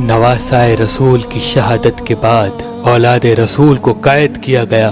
नवासाए रसूल की शहादत के बाद औलाद रसूल को कैद किया गया।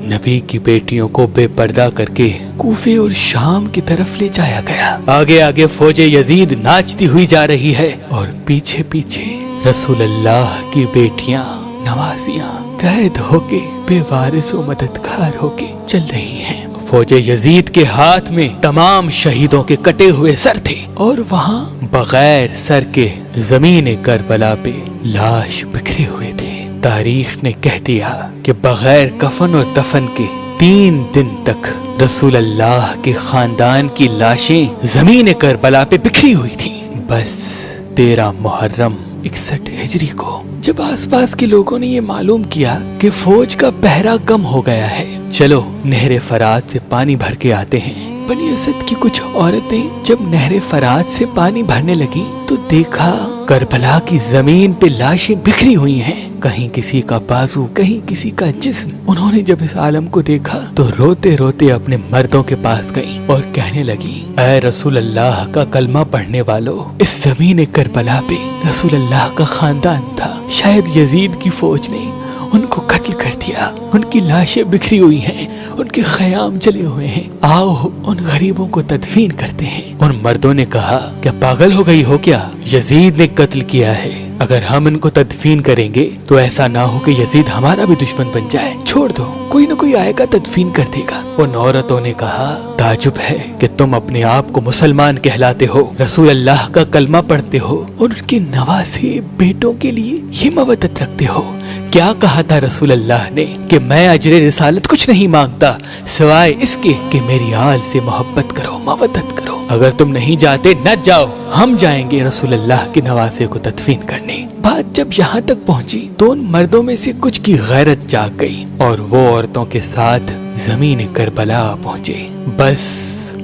नबी की बेटियों को बेपर्दा करके कूफे और शाम की तरफ ले जाया गया। आगे आगे फौजे यजीद नाचती हुई जा रही है और पीछे पीछे रसूल अल्लाह की बेटियां नवासियां कैद होके बेवारिस व मददगार होके चल रही हैं। फौजे यजीद के हाथ में तमाम शहीदों के कटे हुए सर थे और वहाँ बगैर सर के जमीन करबला पे लाश बिखरे हुए थे। तारीख ने कह दिया कि बगैर कफन और दफन के 3 दिन तक रसूल अल्लाह के खानदान की लाशें जमीन करबला पे बिखरी हुई थी। बस 13 मुहर्रम 61 हिजरी को जब आसपास के लोगों ने ये मालूम किया कि फौज का पहरा कम हो गया है, चलो नहर फरात से पानी भर के आते हैं। बनी असद की कुछ औरतें जब नहर फरात से पानी भरने लगी तो देखा करबला की जमीन पे लाशें बिखरी हुई हैं। कहीं किसी का बाजू, कहीं किसी का जिस्म। उन्होंने जब इस आलम को देखा तो रोते रोते अपने मर्दों के पास गई और कहने लगी, ऐ रसूल अल्लाह का कलमा पढ़ने वालों, इस जमीन करबला पे रसूल अल्लाह का खानदान था। शायद यजीद की फौज ने उनको कत्ल कर दिया। उनकी लाशें बिखरी हुई हैं, उनके खयाम जले हुए हैं। आओ उन गरीबों को तदफीन करते हैं। उन मर्दों ने कहा, क्या पागल हो गई हो क्या? यजीद ने कत्ल किया है। अगर हम इनको तदफीन करेंगे तो ऐसा ना हो कि यजीद हमारा भी दुश्मन बन जाए। छोड़ दो, कोई न कोई आएगा तदफीन कर देगा। उन औरतों ने कहा, ताजुब है कि तुम अपने आप को मुसलमान कहलाते हो, रसूल अल्लाह का कलमा पढ़ते हो और उनके नवासे बेटों के लिए ये मवद्दत रखते हो। क्या कहा था रसूल अल्लाह ने कि मैं अजरे रिसालत कुछ नहीं मांगता सिवाय इसके कि मेरी आल से मोहब्बत करो, मवद्दत करो। अगर तुम नहीं जाते न जाओ, हम जाएंगे रसूल अल्लाह के नवासे को तदफीन करने। बात जब यहाँ तक पहुँची तो उन मर्दों में से कुछ की गैरत जाग गई और वो औरतों के साथ जमीन करबला पहुँचे। बस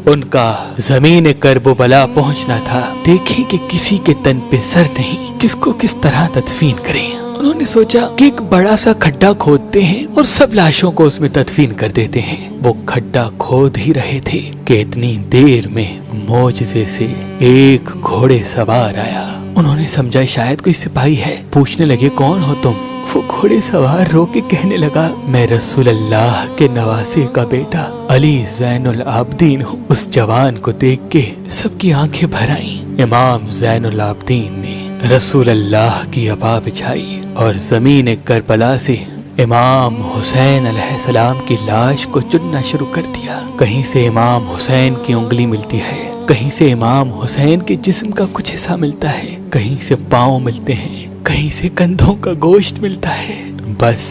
उनका जमीन करबला पहुँचना था। देखें कि किसी के तन पे सर नहीं, किसको किस तरह तदफीन करें। उन्होंने सोचा कि एक बड़ा सा खड्डा खोदते हैं और सब लाशों को उसमें तदफीन कर देते हैं। वो खड्डा खोद ही रहे थे कि इतनी देर में मोजज़े से एक घोड़े सवार आया। उन्होंने समझा शायद कोई सिपाही है। पूछने लगे, कौन हो तुम? वो घोड़े सवार रो के कहने लगा, मैं रसूल अल्लाह के नवासे का बेटा अली ज़ैनुल आबदीन हूँ। उस जवान को देख के सबकी आंखें भर आईं। इमाम ज़ैनुल आबदीन ने रसूल अल्लाह की अबा बिछाई और जमीन करबला से इमाम हुसैन अलैहिस्सलाम की लाश को चुनना शुरू कर दिया। कहीं से इमाम हुसैन की उंगली मिलती है, कहीं से इमाम हुसैन के जिस्म का कुछ हिस्सा मिलता है, कहीं से पाँव मिलते हैं, कहीं से कंधों का गोश्त मिलता है। बस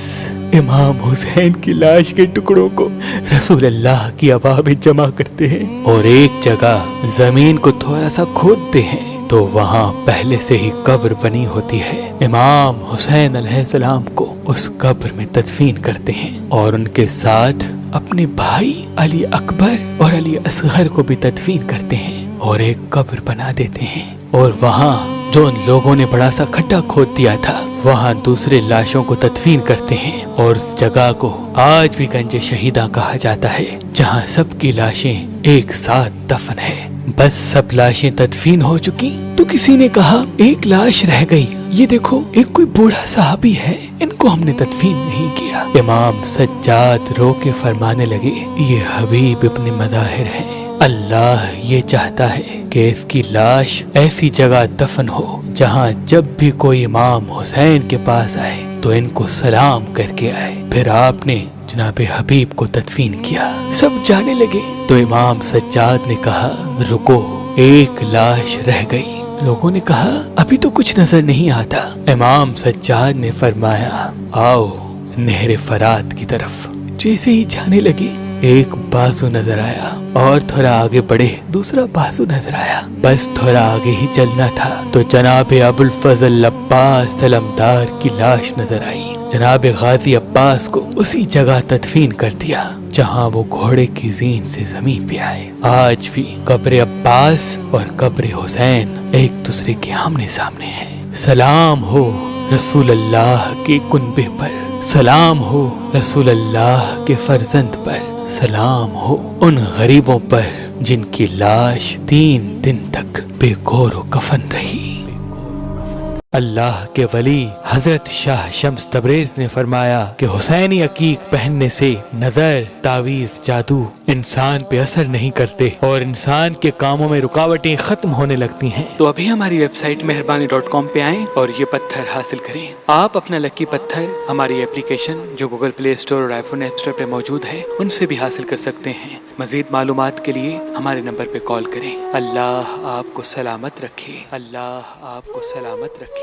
इमाम हुसैन की लाश के टुकड़ों को रसूल अल्लाह की अबा में जमा करते हैं और एक जगह जमीन को थोड़ा सा खोदते हैं तो वहाँ पहले से ही कब्र बनी होती है। इमाम हुसैन अलैहिस्सलाम को उस कब्र में तदफीन करते हैं और उनके साथ अपने भाई अली अकबर और अली असगर को भी तदफीन करते हैं और एक कब्र बना देते हैं। और वहाँ जो उन लोगों ने बड़ा सा खड्डा खोद दिया था, वहाँ दूसरे लाशों को तदफीन करते हैं और उस जगह को आज भी गंजे शहीदा कहा जाता है, जहाँ सबकी लाशें एक साथ दफन है। बस सब लाशें तदफीन हो चुकी तो किसी ने कहा, एक लाश रह गई। ये देखो, एक कोई बूढ़ा साहबी है, इनको हमने तदफीन नहीं किया। इमाम सज्जाद रो के फरमाने लगे, ये हबीब इब्न मज़ाहिर है। अल्लाह ये चाहता है कि इसकी लाश ऐसी जगह दफन हो जहाँ जब भी कोई इमाम हुसैन के पास आए तो इनको सलाम करके आए। फिर आपने जनाब हबीब को तदफीन किया। सब जाने लगे तो इमाम सज्जाद ने कहा, रुको, एक लाश रह गई। लोगों ने कहा, अभी तो कुछ नजर नहीं आता। इमाम सज्जाद ने फरमाया, आओ नहर फरात की तरफ। जैसे ही जाने लगे एक बाजू नजर आया और थोड़ा आगे बढ़े दूसरा बाजू नजर आया। बस थोड़ा आगे ही चलना था तो जनाब अबुल फजल अब्बास सलमदार की लाश नजर आई। जनाब गाजी अब्बास को उसी जगह तदफीन कर दिया जहाँ वो घोड़े की जीन से जमीन पे आए। आज भी कब्र अब्बास और कब्र हुसैन एक दूसरे के आमने सामने हैं। सलाम हो रसूल अल्लाह के कुनबे पर, सलाम हो रसूल अल्लाह के फर्जंद पर, सलाम हो उन गरीबों पर जिनकी लाश 3 दिन तक बेगौर कफन रही। अल्लाह के वली हजरत शाह शम्स तबरेज ने फरमाया कि हुसैनी अकीक पहनने से नजर, तावीज, जादू इंसान पे असर नहीं करते और इंसान के कामों में रुकावटें खत्म होने लगती हैं। तो अभी हमारी वेबसाइट मेहरबानी.com पे आएं और ये पत्थर हासिल करें। आप अपना लकी पत्थर हमारी एप्लीकेशन जो गूगल प्ले स्टोर और आईफोन ऐप स्टोर पे मौजूद है उनसे भी हासिल कर सकते हैं। मजीद मालूमात के लिए हमारे नंबर पे कॉल करें। अल्लाह आपको सलामत रखे। अल्लाह आपको सलामत रखे।